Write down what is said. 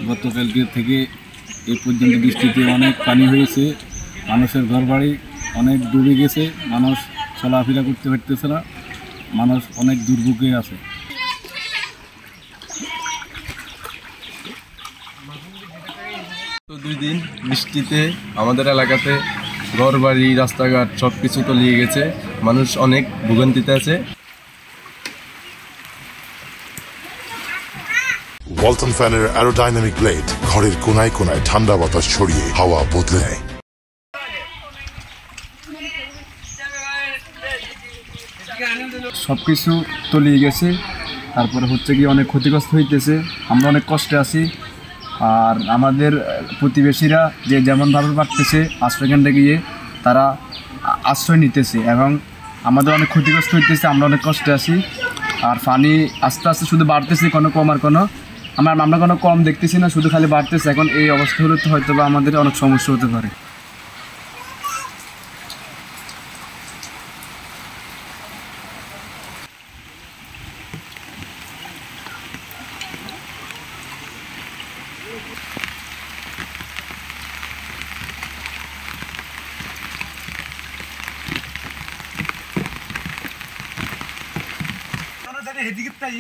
গতকালকে থেকে এই পর্যন্ত বৃষ্টিতে অনেক পানি হয়েছে, মানুষের ঘরবাড়ি অনেক ডুবে গেছে, মানুষ চলাফেরা করতে পারতেছে না, মানুষ অনেক দুর্ভোগে আছে। তো 2 দিন বৃষ্টিতে আমাদের এলাকাতে ঘরবাড়ি রাস্তাঘাট সব কিছু তলিয়ে গেছে, মানুষ অনেক ভোগান্তিতে আছে। ওয়ালটন ফ্যানের অ্যারোডাইনামিক ব্লেড ঘরের কোনায় কোনায় ঠান্ডা বাতাস ছড়িয়ে হাওয়া বদলে নেয়। সব কিছু তলিয়ে গেছে, তারপরে হচ্ছে কি অনেক ক্ষতিগ্রস্ত হইতেছে, আমরা অনেক কষ্টে আছি। আর আমাদের প্রতিবেশীরা যে যেমনভাবে পারতেছে আশ্রয়কেন্দ্রে গিয়ে তারা আশ্রয় নিতেছে এবং আমাদের অনেক ক্ষতিগ্রস্ত হইতেছে, আমরা অনেক কষ্টে আছি। আর পানি আস্তে আস্তে শুধু বাড়তেছে, কোনো কম আর আমরা কোনো কম দেখতেছি না, শুধু খালি বাড়তেছে। এখন এই অবস্থা হলে তো হয়তো বা আমাদের অনেক সমস্যা হতে পারে। হেদিকে তাই